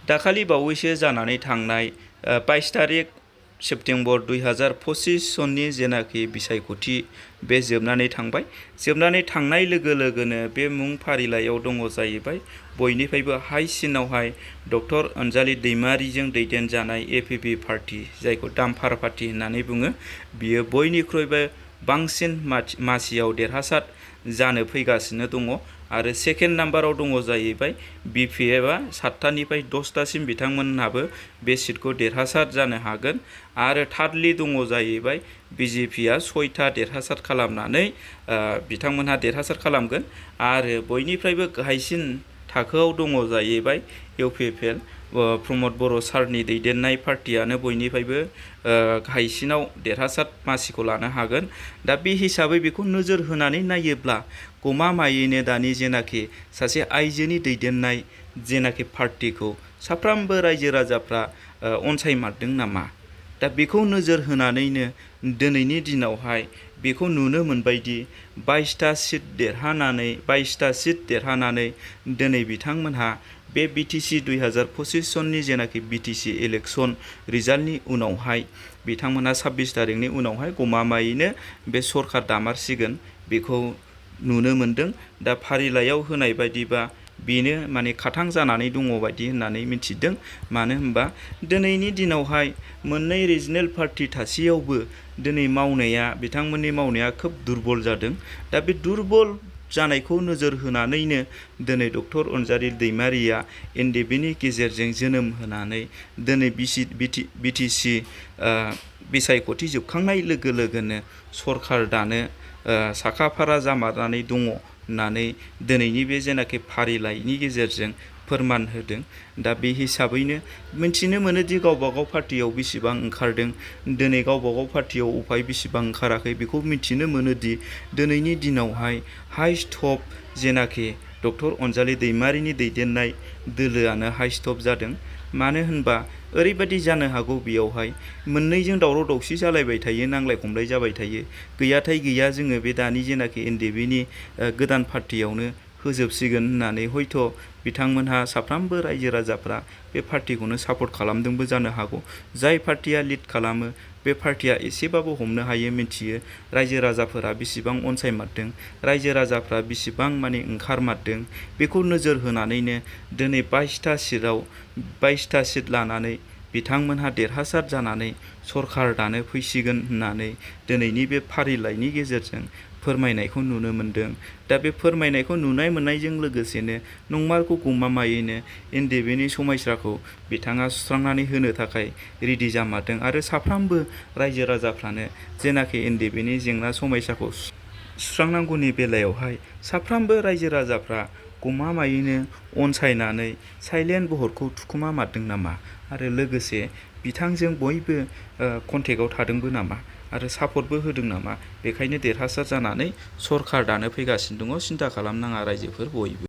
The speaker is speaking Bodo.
दाखालि बावैसो जानानै थांनाय 22 तारिख सेप्तेम्बर 2025 सननि जेनाखि बिसायख'थि बे जोबनानै थांनाय लोगो लोगोनो बे मुं फारिलाइयाव दङ जाहैबाय बयनिफ्रायबो हाइसिनावहाय डक्टर अनजालि दैमारिजों दैदेनजानाय एपिपि पार्टी जायखौ दाम्फार पार्टी होननानै बुङो बियो बयनिख्रुइबो बांसिन मासियाव देरहासार जानो फैगासिनो दङ आरो सेकेन्ड नाम्बाराव दङ जाहैबाय बिपिएफआ 7टानिफ्राय 10टासिम बिथांमोनहाबो बे सिटखौ देरहासार जानो हागोन आरो थार्डलि दङ जाहैबाय बिजेपिआ 6टा देरहासार खालामनानै बिथांमोनहा देरहासार खालामगोन आरो बयनिफ्रायबो गाहायसिन थाखोआव दङ जाहैबाय इउपिपिएल प्रमद बर' सारनि दैदेननाय पार्टियानो बयनिफ्रायबो गाहायसिनाव देरहासार मासिखौ लानो हागोन। दा बे हिसाबै बेखौ नोजोर होनानै नायोब्ला गमामायैनो दानि जेनाखि सासे आइजोनि दैदेननाय जेनाखि पार्टिखौ साफ्रोमबो रायजो राजाफ्रा अनसायमारदों नामा? दा बेखौ नोजोर होनानैनो दिनैनि दिनावहाय बेखौ नुनो मोनबायदि 22टा सिट देरहानानै दिनै बिथांमोनहा बे बिटिसि 2025 सननि जेनाखि बिटिसि इलेक्सन रिजाल्टनि उनावहाय बिथांमोनहा 26 तारिखनि उनावहाय गमामायैनो बे सरखार दामारसिगोन बेखौ नुनो मोनदों। दा फारिलाइयाव होनाय बायदिबा बेनो माने खाथां जानानै दङ बायदि होननानै मिथिदों। मानो होनबा दिनैनि दिनावहाय मोननै रिजनेल पार्टी थासेयावबो दिनै बिथांमोननि मावनाया खोब दुरबल जादों। दा बे दुरबल जानायखौ नोजोर होनानैनो दिनै डक्टर अनजालि दैमारिया एनडिएफबिनि गेजेरजों जोनोम होनानै दिनै बिटिसि बिसायख'थि जोबखांनाय लोगो लोगोनो सरखार दानो साखाफारा जामारनानै दङ होननानै दिनैनि बे जेनाखि फारिलाइनि गेजेरजों फोरमान होदों। दा बे हिसाबैनो मिन्थिनो मोनोदि गावबागाव पार्टियाव बेसेबां ओंखारदों दिनै गावबागाव पार्टियाव उफाय बेसेबां ओंखाराखै बेखौ मिन्थिनो मोनोदि दिनैनि दिनावहाय हाइस्ट टप जेनाखि डक्टर अनजालि दैमारिनि दैदेननाय दोलोआनो हाइस्ट टप जादों। मानो होनबा ओरैबायदि जानो हागौ बेयावहाय मोननैजों दावराव दावसि जालायबाय थायो नांलाय खमलाय जाबाय थायो गैयाथाय गैया जोङो बे दानि जेनाखि एनडिएफबिनि गोदान पार्टियावनो होजोबसिगोन होननानै हयथ' बिथांमोनहा साफ्रोमबो रायजो राजाफ्रा बे पार्टिखौनो सापर्ट खालामदोंबो जानो हागौ। जाय पार्टिया लिड खालामो बे पार्टिया एसेबाबो हमनो हायो मिन्थियो रायजो राजाफोरा बेसेबां अनसायमारदों रायजो राजाफ्रा बेसेबां माने ओंखारमारदों बेखौ नोजोर होनानैनो दिनै 22टा सिट लानानै बिथांमोनहा देरहासार जानानै सरखार दानो फैसिगोन होननानै दिनैनि बे फारिलाइनि गेजेरजों फोरमायनायखौ नुनो मोनदों। दा बे फोरमायनायखौ नुनाय मोननायजों लोगोसेनो नंमारगौ गमामायैनो एनडिएफबिनि समयसाखौ बिथाङा सुस्रांनानै होनो थाखाय रेडि जामारदों आरो साफ्रोमबो रायजो राजाफ्रानो जेनाखि एनडिएफबिनि जेंना समयसाखौ सुस्रांनांगौनि बेलायावहाय साफ्रोमबो रायजो राजाफ्रा गमामायैनो अनसायनानै साइलेन्ट भटखौ थुखोमारदों नामा आरो लोगोसे बिथांजों बयबो कन्टेक्टआव थादोंबो नामा आरो सापर्टबो होदों नामा बेखायनो देरहासार जानानै सरखार दानो फैगासिनो दङ। सिन्था खालामनाङा रायजोफोर बयबो।